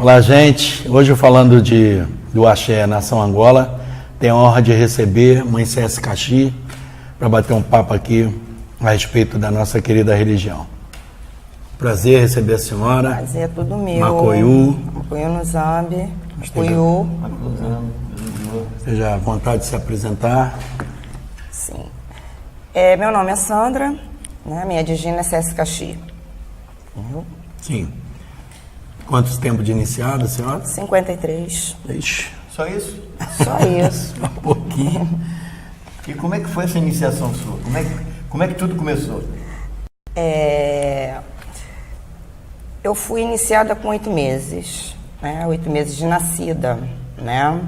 Olá, gente. Hoje falando do Axé Nação Angola, tenho a honra de receber Mãe Cécia Caxi para bater um papo aqui a respeito da nossa querida religião. Prazer receber a senhora. Prazer é tudo meu. Macoiú. Macoiú no Zambi. Macoiú. Seja à vontade de se apresentar. Sim. Meu nome é Sandra, né? Minha digina é Cécia Caxi. Sim. Quantos tempos de iniciado, senhora? 53. Ixi, Só isso? Só isso. um pouquinho. E como é que foi essa iniciação sua? Como é que tudo começou? Eu fui iniciada com 8 meses, né? 8 meses de nascida, né?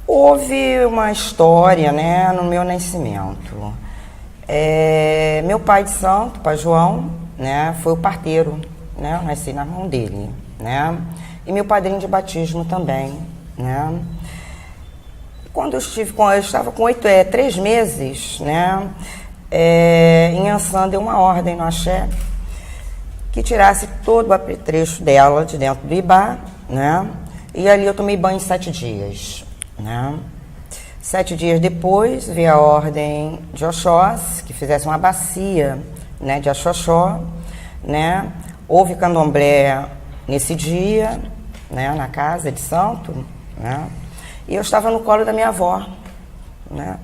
Houve uma história, né, no meu nascimento. Meu pai de santo, pai João, né, foi o parteiro, né? Eu nasci na mão dele, né? E meu padrinho de batismo também, né? Quando eu estava com 3 meses, né? Em Ançã deu uma ordem no Axé que tirasse todo o apetrecho dela de dentro do Ibá, né? E ali eu tomei banho em 7 dias, né? 7 dias depois veio a ordem de Oxóssi que fizesse uma bacia, né, de Axoxó, né? Houve candomblé nesse dia, né, na casa de santo, né? E eu estava no colo da minha avó, né?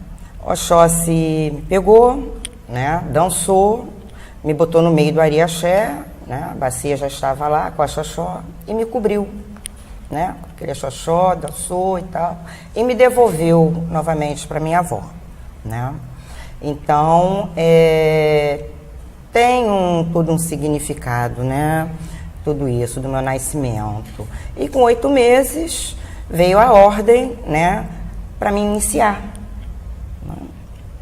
Oxóssi me pegou, né, dançou, me botou no meio do ariaxé, né? A bacia já estava lá com a Axoxó e me cobriu, né? Aquele Axoxó, dançou e tal, e me devolveu novamente para minha avó, né? Então, tem todo um significado, né? Tudo isso do meu nascimento. E com 8 meses veio a ordem, né, para me iniciar.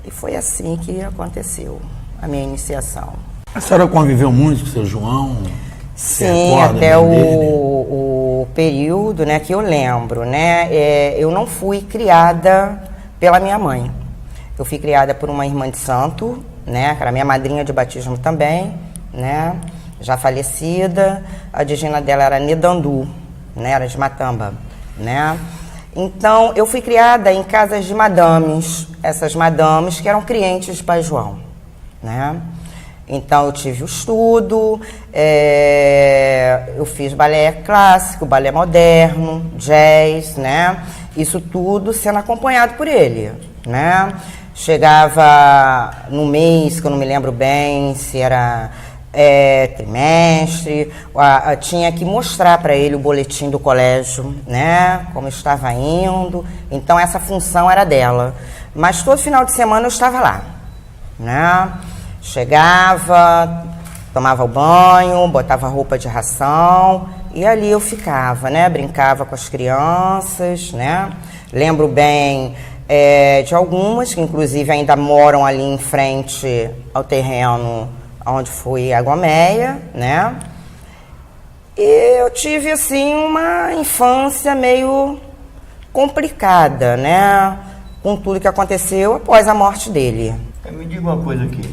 E foi assim que aconteceu a minha iniciação. A senhora conviveu muito com o seu João? Sim, até o período, né, que eu lembro, né? Eu não fui criada pela minha mãe. Eu fui criada por uma irmã de santo, né, que era minha madrinha de batismo também, né, já falecida. A digina dela era Nedandu, né, era de Matamba, né. Então, eu fui criada em casas de madames, essas madames que eram clientes de Pai João, né. Então, eu tive o estudo, eu fiz balé clássico, balé moderno, jazz, né, isso tudo sendo acompanhado por ele, né. Chegava no mês, que eu não me lembro bem se era trimestre, tinha que mostrar para ele o boletim do colégio, né, como estava indo. Então essa função era dela. Mas todo final de semana eu estava lá, né? Chegava, tomava o banho, botava roupa de ração e ali eu ficava, né? Brincava com as crianças, né? Lembro bem de algumas que inclusive ainda moram ali em frente ao terreno onde foi a Gomeia, né? E eu tive assim uma infância meio complicada, né? Com tudo que aconteceu após a morte dele. Me diga uma coisa aqui.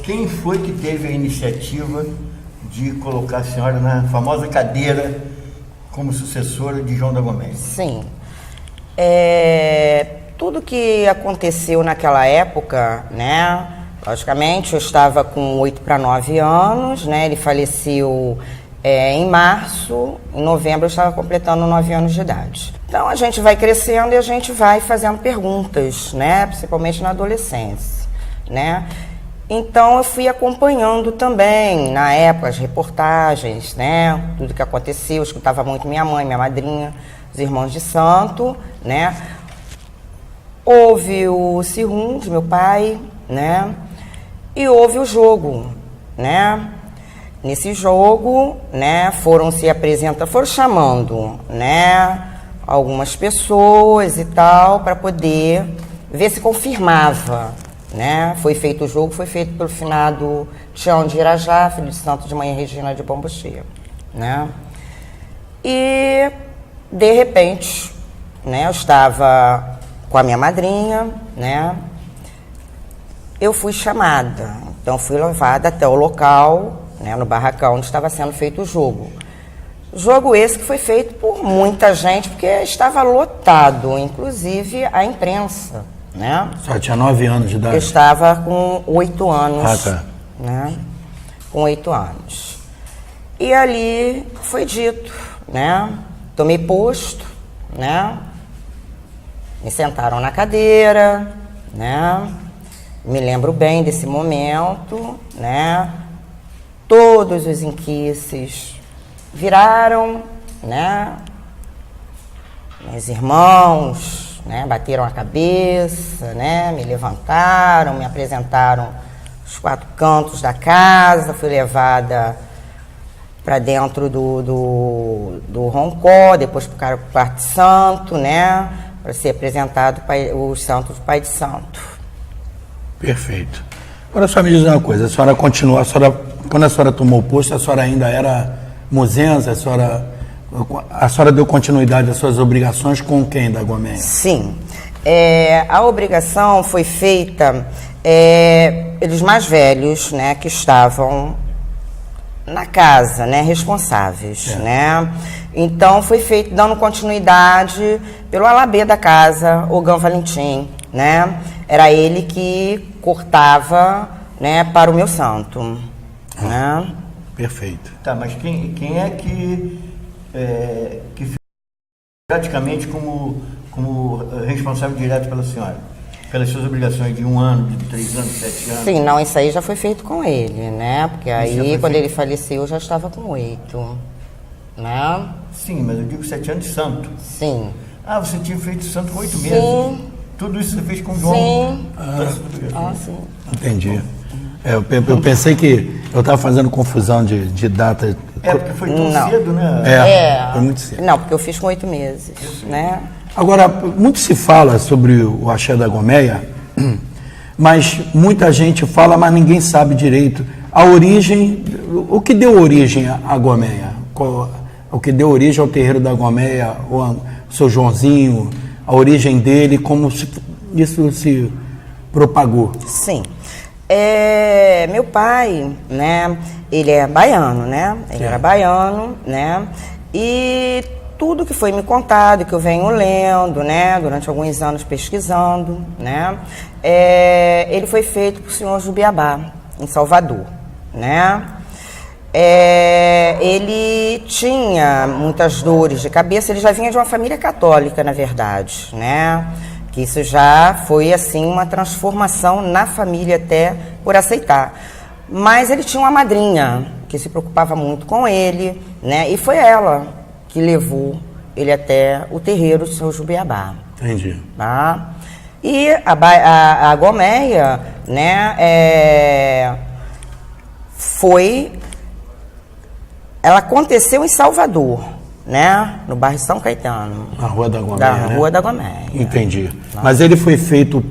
Quem foi que teve a iniciativa de colocar a senhora na famosa cadeira como sucessora de João da Gomeia? Sim. Tudo que aconteceu naquela época, né? Logicamente, eu estava com 8 para 9 anos, né? Ele faleceu em março, em novembro eu estava completando 9 anos de idade. Então, a gente vai crescendo e a gente vai fazendo perguntas, né? Principalmente na adolescência, né? Então, eu fui acompanhando também, na época, as reportagens, né? Tudo que aconteceu, eu escutava muito minha mãe, minha madrinha, os irmãos de santo, né? Houve o Cirum, de meu pai, né? E houve o jogo, né? Nesse jogo, né, foram chamando, né, algumas pessoas e tal, para poder ver se confirmava, né? Foi feito o jogo, foi feito pelo finado Tião de Irajá, filho de santo de Mãe Regina de Bombochê, né? E, de repente, né, eu estava com a minha madrinha, né? Eu fui chamada, então fui levada até o local, né, no barracão onde estava sendo feito o jogo. Jogo esse que foi feito por muita gente, porque estava lotado, inclusive a imprensa, né? Só tinha 9 anos de idade? Eu estava com 8 anos, tá. né? Com 8 anos. E ali foi dito, né? Tomei posto, né? Me sentaram na cadeira, né? Me lembro bem desse momento, né? Todos os inquices viraram, né? Meus irmãos, né? Bateram a cabeça, né? Me levantaram, me apresentaram os 4 cantos da casa, fui levada para dentro do roncó, depois para o quarto santo, né? Para ser apresentado os santos do Pai de Santo. Perfeito. Agora, só me diz uma coisa, a senhora continuou, quando a senhora tomou o posto, a senhora ainda era mozenza, a senhora deu continuidade às suas obrigações com quem da Goméia? Sim. A obrigação foi feita, eles mais velhos, né, que estavam na casa, né, responsáveis, né? Então foi feito dando continuidade pelo alabê da casa, o Gão Valentim, né? Era ele que cortava, né, para o meu santo, né? Perfeito. Tá, mas quem é que ficou praticamente como responsável direto pela senhora? Pelas suas obrigações de 1 ano, de 3 anos, 7 anos? Sim, não, isso aí já foi feito com ele, né? Porque aí, quando ele faleceu, eu já estava com 8, né? Sim, mas eu digo 7 anos de santo. Sim. Ah, você tinha feito santo com 8 Sim. meses. Tudo isso você fez com o João? Sim. Sim. Entendi. Eu pensei que eu estava fazendo confusão de data. Porque foi tão Não. cedo, né? Foi muito cedo. Não, porque eu fiz com 8 meses, né? Agora, muito se fala sobre o axé da Goméia, mas muita gente fala, mas ninguém sabe direito. A origem, o que deu origem à Goméia? O que deu origem ao terreiro da Goméia, o seu Joãozinho, a origem dele, como isso se propagou? Sim. Meu pai, né, ele é baiano, né? Ele era baiano, né? E tudo que foi me contado, que eu venho lendo, né, durante alguns anos pesquisando, né, ele foi feito por senhor Jubiabá, em Salvador, né. Ele tinha muitas dores de cabeça, ele já vinha de uma família católica, na verdade, né, que isso já foi, assim, uma transformação na família até por aceitar. Mas ele tinha uma madrinha que se preocupava muito com ele, né, e foi ela que levou ele até o terreiro de São Jubiabá. Entendi. Tá? E a Goméia, né, ela aconteceu em Salvador, né, no bairro São Caetano. Na Rua da Goméia, Da Rua da Goméia. Entendi. Mas ele foi feito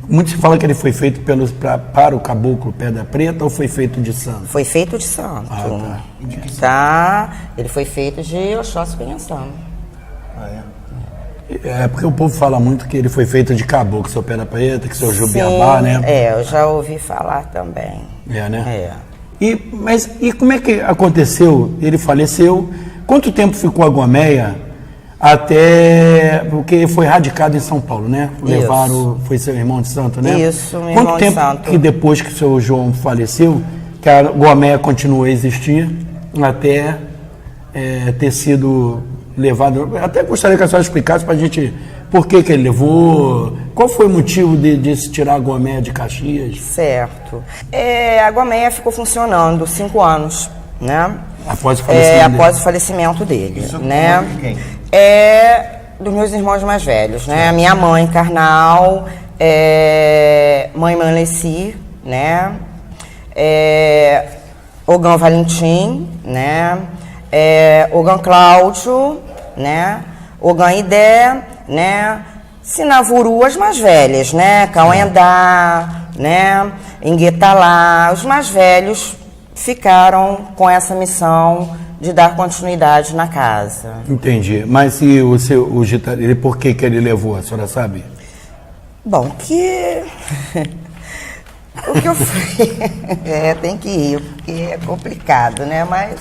muito se fala que ele foi feito para o caboclo Pedra Preta ou foi feito de santo? Foi feito de santo. Ah, tá. Ele foi feito de Oxóssi Penhação. É porque o povo fala muito que ele foi feito de caboclo, seu Pedra Preta, que seu Jubiabá, né? Eu já ouvi falar também. Né? Mas como é que aconteceu? Ele faleceu. Quanto tempo ficou a Goméia até... Porque foi radicado em São Paulo, né? Levaram... Foi seu irmão de santo, né? Isso, meu irmão de santo. Quanto tempo que depois que o seu João faleceu, que a Goméia continuou a existir até ter sido levado... Até gostaria que a senhora explicasse para a gente por que ele levou, qual foi o motivo de se tirar a Goméia de Caxias? Certo. A Goméia ficou funcionando 5 anos, né? Após o falecimento dele. Após o falecimento dele, Isso né? de quem? Dos meus irmãos mais velhos, né? A minha mãe carnal, mãe Manleci, né? Ogão Valentim, né? Ogão Cláudio, né? Ogão Idé, né? Sinavuru, as mais velhas, né? Cauendá, né? Enguetalá, os mais velhos ficaram com essa missão de dar continuidade na casa. Entendi. Mas e o Gitari, ele por que ele levou, a senhora sabe? Bom, que O que eu fui... tem que ir, porque é complicado, né? Mas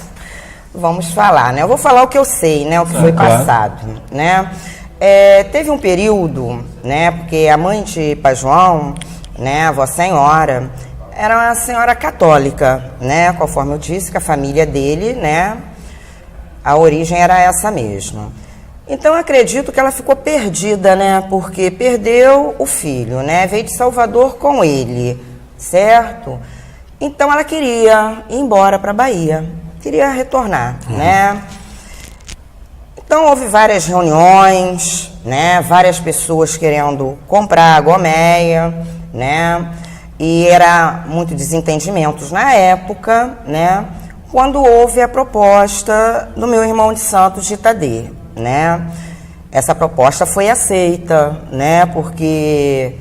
vamos falar, né? Eu vou falar o que eu sei, né? O que foi passado, né? Teve um período, né? Porque a mãe de Pai João, né? A Vossa Senhora, era uma senhora católica, né? Conforme eu disse, que a família dele, né? A origem era essa mesma. Então, eu acredito que ela ficou perdida, né? Porque perdeu o filho, né? Veio de Salvador com ele, certo? Então, ela queria ir embora para a Bahia, queria retornar, né? Então, houve várias reuniões, né? Várias pessoas querendo comprar a Gomeia, né? E era muito desentendimentos na época, né? Quando houve a proposta do meu irmão de santos de Itadê, né? Essa proposta foi aceita, né? Porque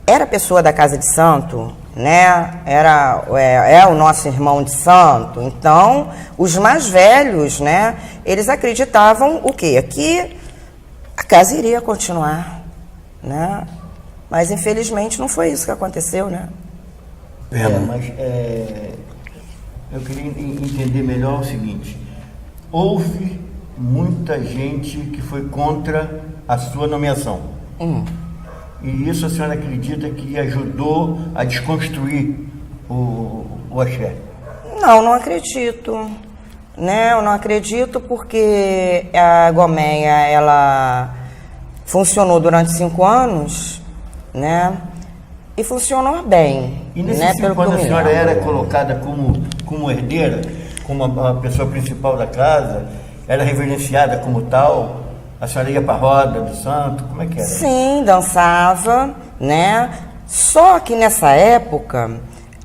era pessoa da casa de santo, né? É o nosso irmão de santo. Então, os mais velhos, né? Eles acreditavam o quê? Que a casa iria continuar, né? Mas, infelizmente, não foi isso que aconteceu, né? Eu queria entender melhor o seguinte. Houve muita gente que foi contra a sua nomeação. E isso a senhora acredita que ajudou a desconstruir o axé? Não acredito. Né? Eu não acredito porque a Gomeia, ela funcionou durante 5 anos, né? E funcionou bem. E nesses né? 5 anos a senhora era colocada como herdeira, como a pessoa principal da casa, era reverenciada como tal? A senhora ia para a roda do santo? Como é que era? Sim, dançava, né? Só que nessa época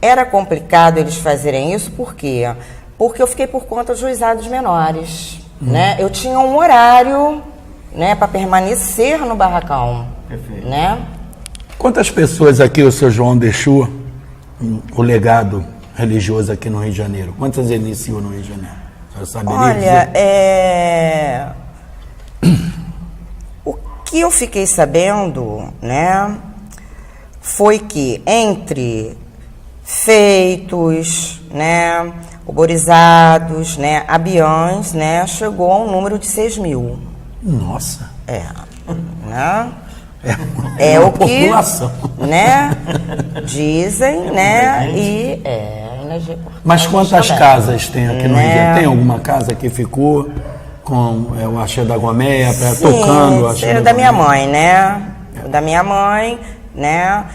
era complicado eles fazerem isso, por quê? Porque eu fiquei por conta dos juizados menores, né? Eu tinha um horário, né, para permanecer no barracão. Perfeito. Né? Quantas pessoas aqui o seu João deixou o legado religioso aqui no Rio de Janeiro? Quantas ele iniciou no Rio de Janeiro? A senhora saberia Olha, dizer? O que eu fiquei sabendo, né, foi que entre feitos, né, oborizados, né, abiãs, né, chegou a um número de 6.000. Nossa! Né? É o uma que, população. né, dizem, né, e Mas quantas casas tem aqui no Rio de Janeiro? Tem alguma casa que ficou com o axé da Gomeia, tocando o axé da minha mãe, né? Da minha mãe, né?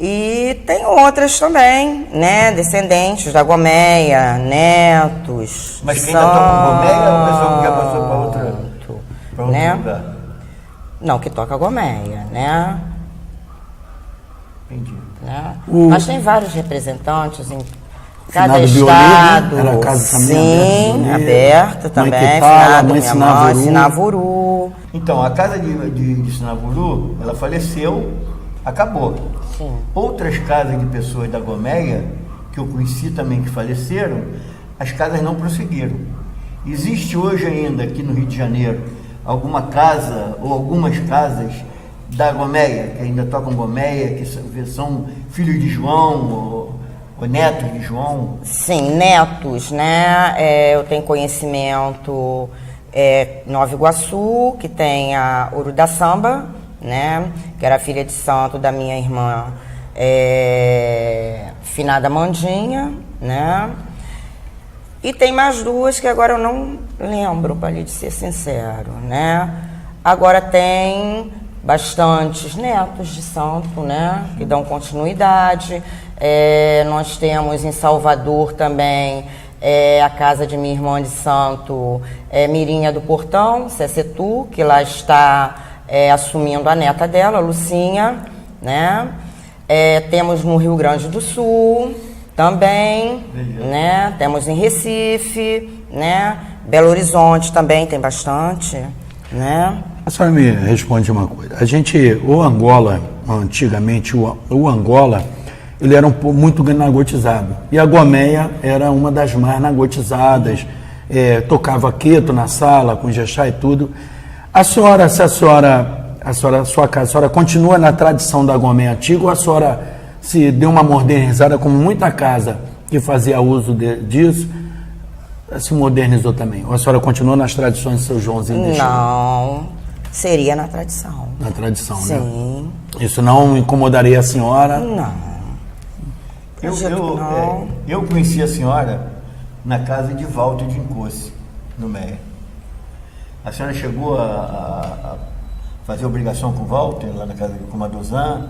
E tem outras também, né? Descendentes da Gomeia, netos. Mas quem ainda toca Gomeia ou o pessoal que já passou para outro né? lugar? Não, que toca Gomeia, né? Entendi. Né? Mas tem vários representantes em cada Finado estado. Biolê, né? Era a casa também sim, aberta também. Mãe Sinavuru. Então, a casa de Sinavuru, ela faleceu, acabou. Sim. Outras casas de pessoas da Gomeia, que eu conheci também que faleceram, as casas não prosseguiram. Existe hoje ainda aqui no Rio de Janeiro alguma casa ou algumas casas da Gomeia, que ainda tocam Gomeia, que são filhos de João ou netos de João? Sim, netos, né? Eu tenho conhecimento Nova Iguaçu, que tem a Ouro da Samba, né? Que era filha de santo da minha irmã finada Mandinha, né? E tem mais 2 que agora eu não lembro, para lhe ser sincero, né? Agora tem bastantes netos de santo, né? Que dão continuidade. Nós temos em Salvador também a casa de minha irmã de santo, Mirinha do Portão, Cecetu, que lá está assumindo a neta dela, Lucinha, né? Temos no Rio Grande do Sul também, né? Temos em Recife, né? Belo Horizonte também tem bastante, né? A senhora me responde uma coisa. O Angola, antigamente, o Angola, ele era muito nagotizado. E a Gomeia era uma das mais nagotizadas. Tocava queto na sala, com jexá e tudo. A senhora continua na tradição da Gomeia antiga ou a senhora se deu uma modernizada, como muita casa que fazia uso disso, se modernizou também? Ou a senhora continuou nas tradições do seu Joãozinho deixou? Não, seria na tradição. Na tradição, né? Sim. Isso não incomodaria a senhora? Não. Não. Eu conheci a senhora na casa de Walter de Encosse, no Meia. A senhora chegou a fazer obrigação com o Walter, lá na casa de Comadozan?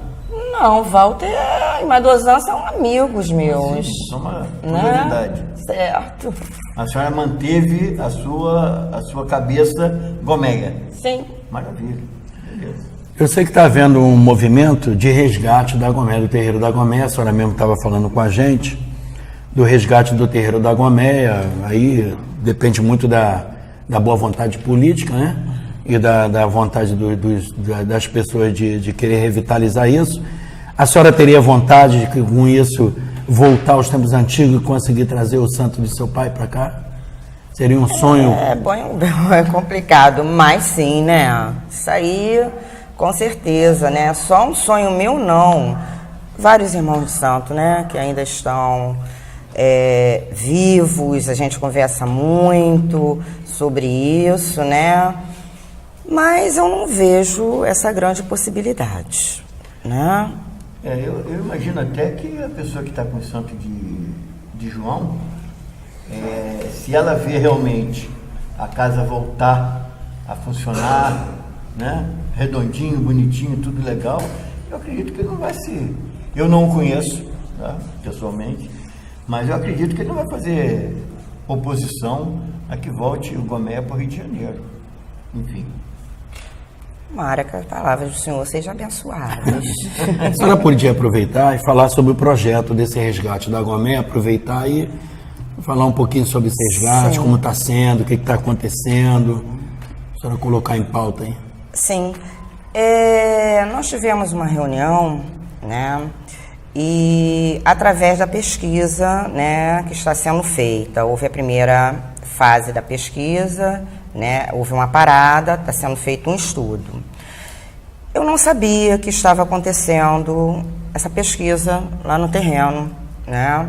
Não, Walter e Madozan são amigos meus. Sim, são uma né? curiosidade. Certo. A senhora manteve a sua cabeça gomeia. Sim. Maravilha. Beleza. Eu sei que está havendo um movimento de resgate da Goméia, do terreiro da Goméia. A senhora mesmo estava falando com a gente do resgate do terreiro da Goméia. Aí depende muito da boa vontade política, né? E da vontade das pessoas de querer revitalizar isso. A senhora teria vontade de, com isso, voltar aos tempos antigos e conseguir trazer o santo de seu pai para cá? Seria um sonho? É complicado, mas sim, né? Isso aí, com certeza, né? Só um sonho meu, não. Vários irmãos de santo, né? Que ainda estão vivos, a gente conversa muito sobre isso, né? Mas eu não vejo essa grande possibilidade, né? Eu imagino até que a pessoa que está com o santo de João, se ela vê realmente a casa voltar a funcionar, né? Redondinho, bonitinho, tudo legal, eu acredito que ele não vai se... Eu não o conheço, tá? Pessoalmente, mas eu acredito que ele não vai fazer oposição a que volte o Goméia para o Rio de Janeiro. Enfim. Tomara que as palavras do Senhor sejam abençoadas. A senhora podia aproveitar e falar sobre o projeto desse resgate da Goméia, aproveitar e falar um pouquinho sobre esse resgate, sim, como está sendo, o que está acontecendo. A senhora colocar em pauta aí. Sim. Nós tivemos uma reunião, né? E através da pesquisa, né, que está sendo feita, houve a primeira fase da pesquisa, né, houve uma parada, está sendo feito um estudo. Eu não sabia que estava acontecendo essa pesquisa lá no terreno, né?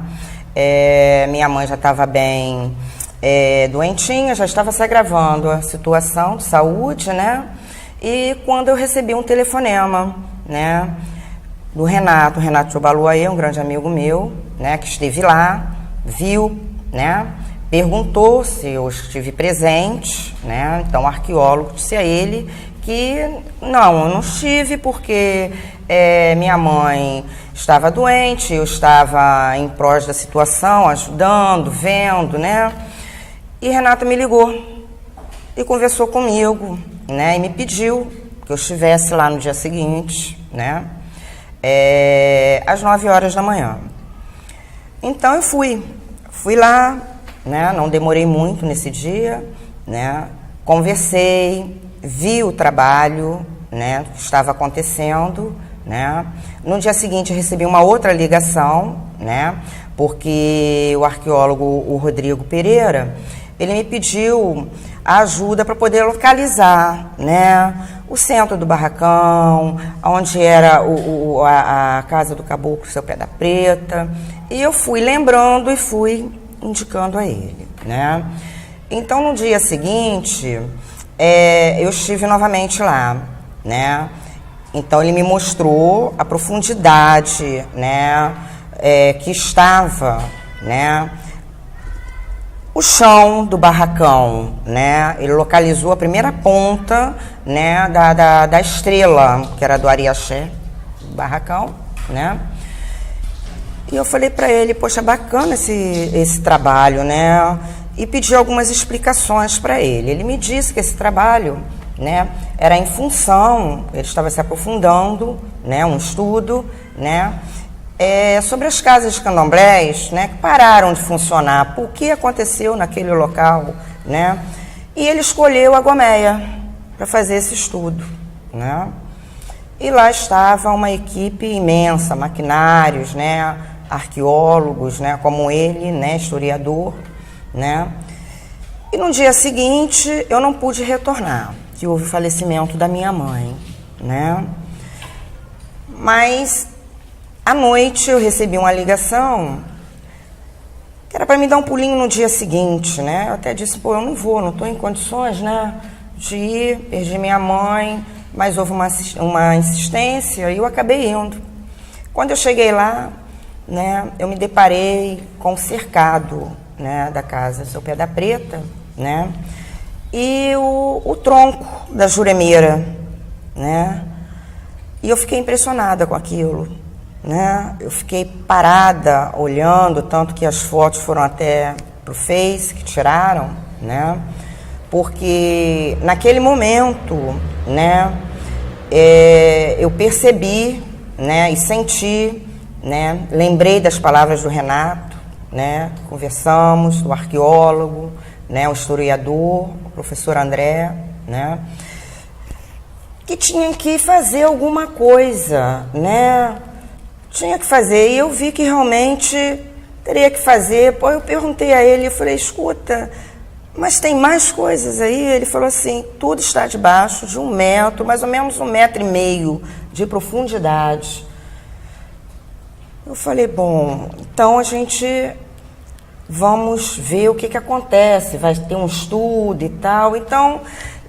Minha mãe já estava bem doentinha, já estava se agravando a situação de saúde, né? E quando eu recebi um telefonema, né, do Renato Chobaluaê, um grande amigo meu, né, que esteve lá, viu, né, perguntou se eu estive presente, né, então o arqueólogo disse a ele que não, eu não estive porque minha mãe estava doente, eu estava em prol da situação, ajudando, vendo, né, e Renato me ligou e conversou comigo, né, e me pediu que eu estivesse lá no dia seguinte, né, às 9 horas da manhã. Então eu fui lá, né? Não demorei muito nesse dia, né? Conversei, vi o trabalho, né, que estava acontecendo, né? No dia seguinte eu recebi uma outra ligação, né? Porque o arqueólogo, o Rodrigo Pereira, ele me pediu a ajuda para poder localizar, né, o centro do barracão, onde era a casa do caboclo Seu Pé da Preta, e eu fui lembrando e fui indicando a ele, né. Então, no dia seguinte, eu estive novamente lá, né, então ele me mostrou a profundidade, né, que estava, né, o chão do barracão, né? Ele localizou a primeira ponta, né, da estrela, que era do Ariaxé, do barracão, né? E eu falei para ele, poxa, bacana esse trabalho, né? E pedi algumas explicações para ele. Ele me disse que esse trabalho, né, era em função, ele estava se aprofundando, né, um estudo, né, sobre as casas de candomblés, né, que pararam de funcionar, por que aconteceu naquele local, né, e ele escolheu a Goméia para fazer esse estudo, né, e lá estava uma equipe imensa, maquinários, né, arqueólogos, né, como ele, né, historiador, né, e no dia seguinte eu não pude retornar, que houve o falecimento da minha mãe, né, mas À noite eu recebi uma ligação que era para me dar um pulinho no dia seguinte, né? Eu até disse, pô, eu não vou, não estou em condições, né, de ir, perdi minha mãe, mas houve uma insistência e eu acabei indo. Quando eu cheguei lá, né, eu me deparei com o cercado, né, da casa Seu Pedra Preta, né, e o tronco da Juremeira, né, e eu fiquei impressionada com aquilo, né, eu fiquei parada olhando, tanto que as fotos foram até pro Face, que tiraram, né, porque naquele momento, né, eu percebi, né, e senti, né, lembrei das palavras do Renato, né, conversamos, do arqueólogo, né, o historiador, o professor André, né, que tinha que fazer alguma coisa, né, tinha que fazer, e eu vi que realmente teria que fazer. Pô, eu perguntei a ele, eu falei, escuta, mas tem mais coisas aí? Ele falou assim, tudo está debaixo de 1 metro, mais ou menos 1,5 metros de profundidade. Eu falei, bom, então a gente vamos ver o que acontece, vai ter um estudo e tal. Então,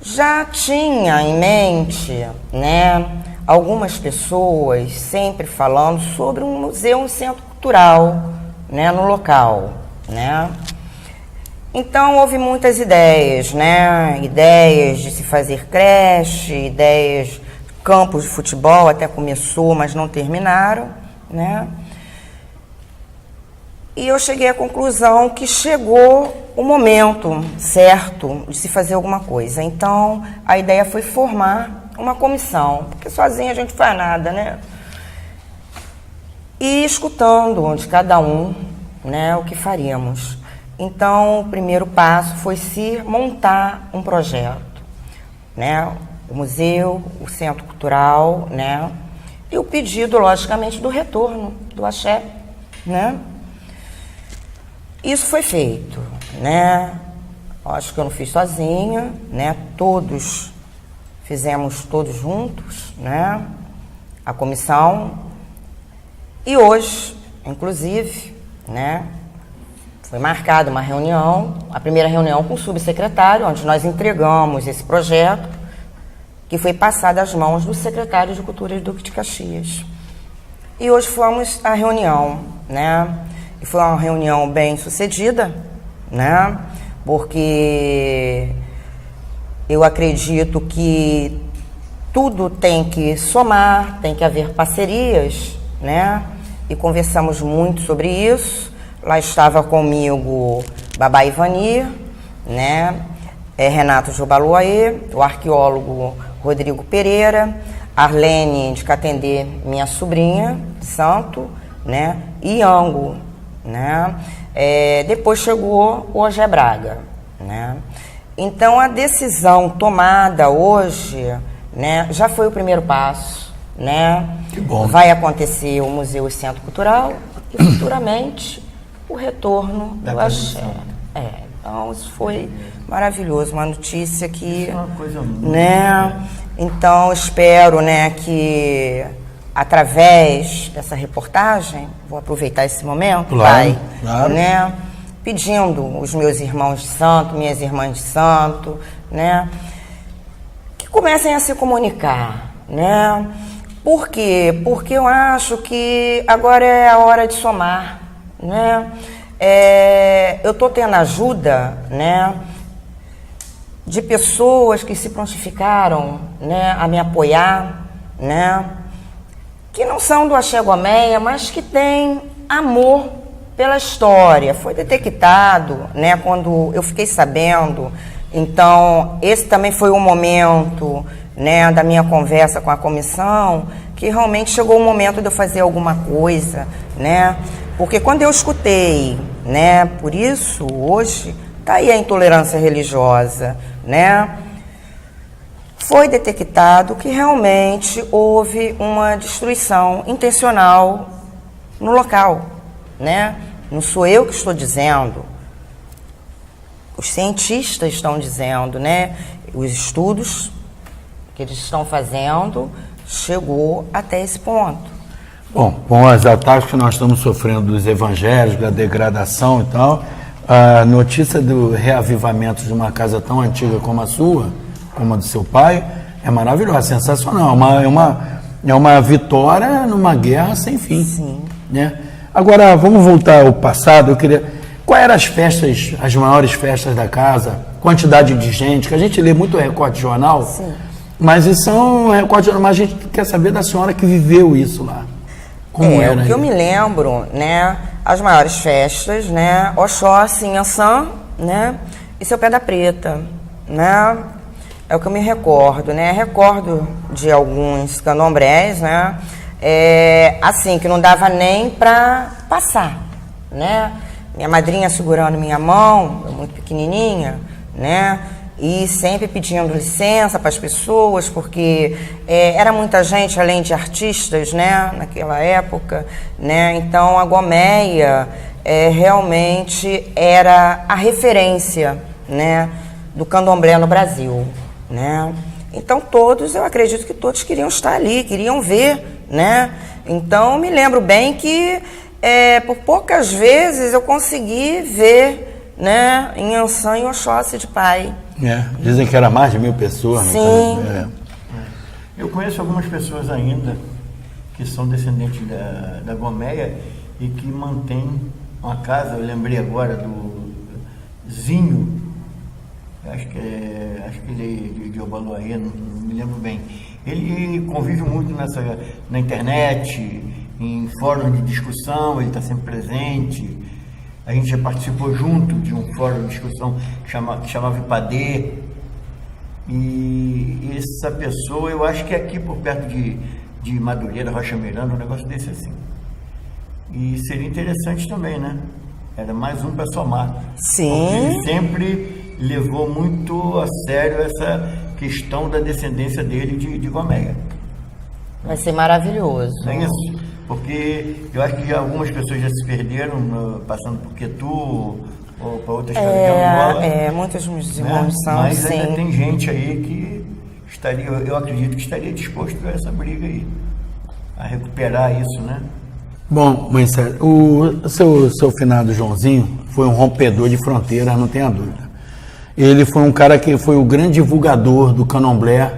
já tinha em mente, né, algumas pessoas sempre falando sobre um museu, um centro cultural, né, no local, né. Então, houve muitas ideias, né, ideias de se fazer creche, ideias, campos de futebol, até começou, mas não terminaram, né. E eu cheguei à conclusão que chegou o momento certo de se fazer alguma coisa. Então, a ideia foi formar uma comissão, porque sozinha a gente não faz nada, né? E escutando de cada um, né, o que faríamos. Então, o primeiro passo foi se montar um projeto, né? O museu, o centro cultural, né? E o pedido, logicamente, do retorno do axé, né? Isso foi feito, né? Acho que eu não fiz sozinha, né? Fizemos todos juntos, né? A comissão. E hoje, inclusive, né? Foi marcada uma reunião, a primeira reunião com o subsecretário, onde nós entregamos esse projeto, que foi passado às mãos do secretário de Cultura de Duque de Caxias. E hoje fomos à reunião, né? E foi uma reunião bem sucedida, né? Porque eu acredito que tudo tem que somar, tem que haver parcerias, né? E conversamos muito sobre isso. Lá estava comigo Babá Ivanir, né? Renato Jobaluaê, o arqueólogo Rodrigo Pereira, Arlene de Catendê, minha sobrinha de santo, né? E Ango, né? Depois chegou o Ogé Braga, né? Então a decisão tomada hoje, né, já foi o primeiro passo, né? Que bom. Vai acontecer o Museu e Centro Cultural e futuramente o retorno do axé. Então isso foi maravilhoso, uma notícia que, isso é uma coisa muito, né? Então espero, né, que através dessa reportagem, vou aproveitar esse momento, claro, pai, claro, né, pedindo os meus irmãos de santo, minhas irmãs de santo, né, que comecem a se comunicar, né? Por quê? Porque eu acho que agora é a hora de somar, né? Eu estou tendo ajuda, né, de pessoas que se prontificaram, né, a me apoiar, né, que não são do Axé Gomeia, mas que têm amor pela história. Foi detectado, né, quando eu fiquei sabendo. Então, esse também foi o momento, né, da minha conversa com a comissão, que realmente chegou o momento de eu fazer alguma coisa, né, porque quando eu escutei, né, por isso, hoje, está aí a intolerância religiosa, né, foi detectado que realmente houve uma destruição intencional no local, né? Não sou eu que estou dizendo, os cientistas estão dizendo, né? Os estudos que eles estão fazendo chegou até esse ponto. Bom, com os ataques que nós estamos sofrendo dos evangélicos, da degradação e tal, a notícia do reavivamento de uma casa tão antiga como a sua, como a do seu pai, é maravilhosa, sensacional. É uma vitória numa guerra sem fim. Sim. Né? Agora, vamos voltar ao passado. Eu queria... Quais eram as festas, as maiores festas da casa? Quantidade de gente, que a gente lê muito recorte de jornal, Sim. mas isso é um recorte de jornal, mas a gente quer saber da senhora que viveu isso lá. Como era? O que eu me lembro, né, as maiores festas, né, Oxóssi, Inhaçã, né, e Seu Pedra Preta, né, é o que eu me recordo, né, recordo de alguns candomblés, né, assim, que não dava nem para passar, né, minha madrinha segurando minha mão, eu muito pequenininha, né, e sempre pedindo licença para as pessoas, porque era muita gente, além de artistas, né, naquela época, né, então a Gomeia realmente era a referência, né, do candomblé no Brasil, né, então todos, eu acredito que todos queriam estar ali, queriam ver, né, então me lembro bem que por poucas vezes eu consegui ver, né, em Inhaçã e Oxóssi de Pai. Dizem que era mais de 1000 pessoas. Sim. Eu conheço algumas pessoas ainda que são descendentes da Gomeia e que mantêm uma casa, eu lembrei agora do Zinho, acho que ele é de Obaloaê, não me lembro bem. Ele convive muito na internet, em fóruns de discussão, ele está sempre presente. A gente já participou junto de um fórum de discussão que chamava IPADE. E essa pessoa, eu acho que é aqui por perto de Madureira, Rocha Miranda, um negócio desse assim. E seria interessante também, né? Era mais um para somar. Sim. Porque ele sempre levou muito a sério essa questão da descendência dele de Gomeia. Vai ser maravilhoso. Não é isso? Porque eu acho que algumas pessoas já se perderam passando por Quetu ou para outras casas de Angola. Muitos meus irmãos são, mas sim. ainda tem gente aí que estaria, eu acredito que estaria disposto a essa briga aí, a recuperar isso, né? Bom, mãe Célia, o seu finado Joãozinho foi um rompedor de fronteiras, não tenha dúvida. Ele foi um cara que foi o grande divulgador do candomblé,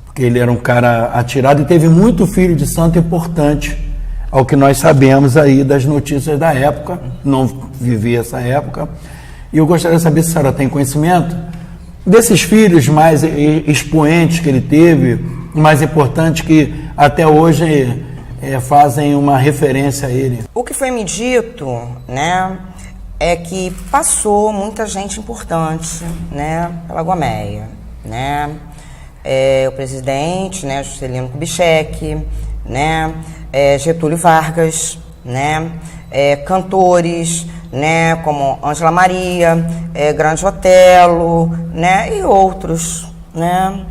porque ele era um cara atirado e teve muito filho de santo importante, ao que nós sabemos aí das notícias da época, não vivi essa época, e eu gostaria de saber se a senhora tem conhecimento desses filhos mais expoentes que ele teve, mais importantes, que até hoje fazem uma referência a ele. O que foi me dito, né, é que passou muita gente importante, né, pela Gomeia, né, o presidente, né, Juscelino Kubitschek, né, Getúlio Vargas, né, cantores, né, como Ângela Maria, Grande Otelo, né, e outros, né.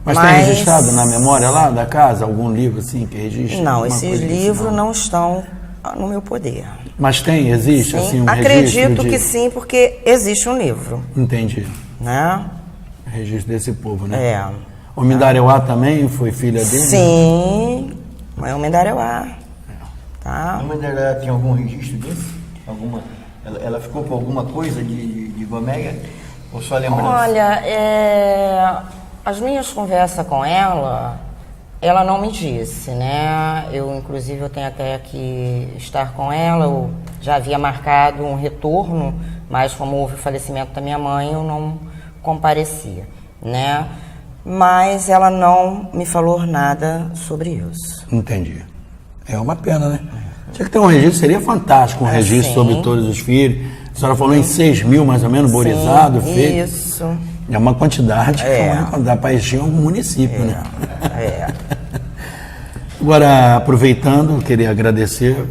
Mas tem registrado na memória lá da casa algum livro assim que registra? Não, esses livros não estão no meu poder. Mas existe Sim, assim um acredito registro que sim, porque existe um livro. Entendi. Né? Registro desse povo, né? O Mindareuá também foi filha dele? Sim, mas o Mindareuá. Tá? A Mindareuá tem algum registro desse? Ela ficou com alguma coisa de Gomeia? Ou só lembrança? Olha, as minhas conversas com ela não me disse, né? Inclusive, eu tenho até que estar com ela, eu já havia marcado um retorno, mas como houve o falecimento da minha mãe, eu não comparecia, né? Mas ela não me falou nada sobre isso. Entendi. É uma pena, né? Tinha que ter um registro, seria fantástico um registro sobre todos os filhos. A senhora falou em 6.000, mais ou menos, borizado, feito. Isso. É uma quantidade que dá para encher um município, né? Agora, aproveitando, eu queria agradecer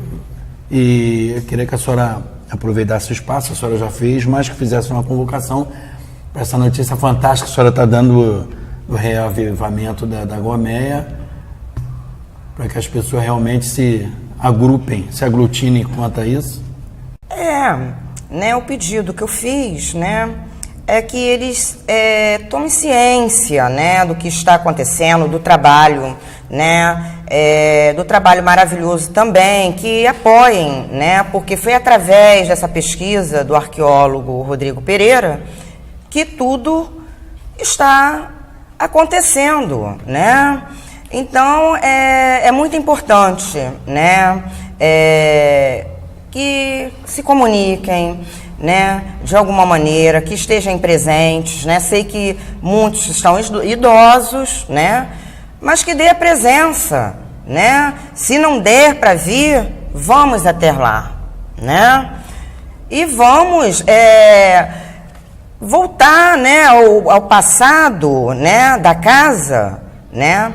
e eu queria que a senhora aproveitasse o espaço, a senhora já fez, mas que fizesse uma convocação para essa notícia fantástica que a senhora está dando do reavivamento da Gomeia, para que as pessoas realmente se agrupem, se aglutinem quanto a isso. Né, o pedido que eu fiz, né, é que eles tomem ciência, né, do que está acontecendo, do trabalho, né, do trabalho maravilhoso também, que apoiem, né, porque foi através dessa pesquisa do arqueólogo Rodrigo Pereira que tudo está acontecendo, né? Então é muito importante, né, que se comuniquem, né, de alguma maneira, que estejam presentes, né? Sei que muitos estão idosos, né, mas que dê a presença, né? Se não der para vir, vamos até lá, né? E vamos voltar, né, ao passado, né, da casa, né?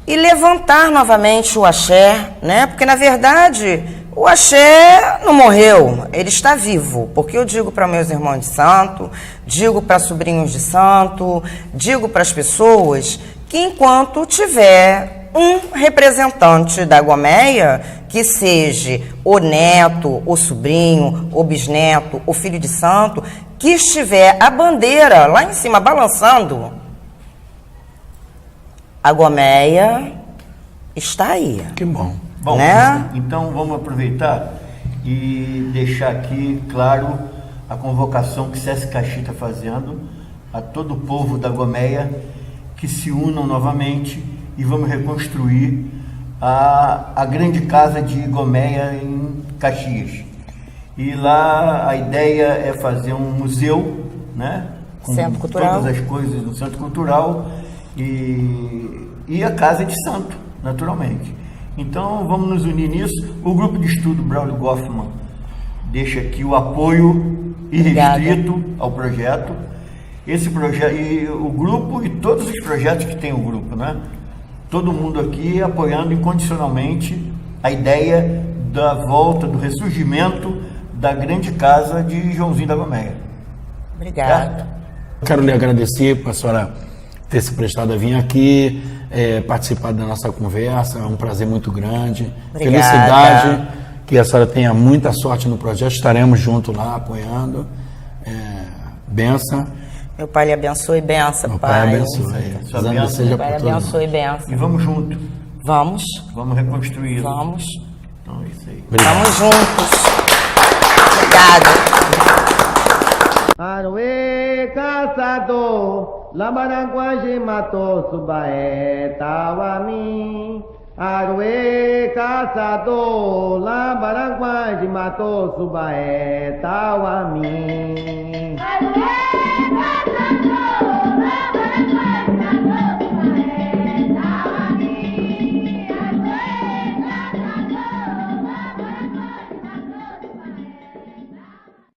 E levantar novamente o axé, né? Porque na verdade o axé não morreu, ele está vivo, porque eu digo para meus irmãos de santo, digo para sobrinhos de santo, digo para as pessoas que enquanto tiver um representante da Gomeia, que seja o neto, o sobrinho, o bisneto, o filho de santo, que estiver a bandeira lá em cima balançando, a Gomeia está aí. Que bom. Bom, né? Então vamos aproveitar e deixar aqui claro a convocação que Sesc Caxi está fazendo a todo o povo da Gomeia que se unam novamente e vamos reconstruir a grande casa de Gomeia em Caxias. E lá a ideia é fazer um museu, né? Com Centro Cultural. todas as coisas do Centro Cultural e a Casa de Santo, naturalmente. Então, vamos nos unir nisso. O grupo de estudo Braulio Goffman deixa aqui o apoio irrestrito ao projeto. Esse projeto, e o grupo e todos os projetos que tem o grupo, né? Todo mundo aqui apoiando incondicionalmente a ideia da volta, do ressurgimento da grande casa de Joãozinho da Gomeia. Obrigada. Quero lhe agradecer por a senhora ter se prestado a vir aqui, participar da nossa conversa, é um prazer muito grande. Obrigada. Felicidade, que a senhora tenha muita sorte no projeto, estaremos juntos lá apoiando. Benção. Meu pai lhe abençoe, benção, Meu pai. pai abençoe. Sua Exame bênção. seja Meu pai por lhe todo mundo. abençoe, benção. E vamos junto, Vamos, vamos reconstruir. vamos. Então é isso aí. Obrigado. Vamos juntos. Obrigada. Arwe caçador, lamaranguaje matou subaé tawami. Arwe caçador, lamaranguaje matou subaé tawami. Arwe caçador.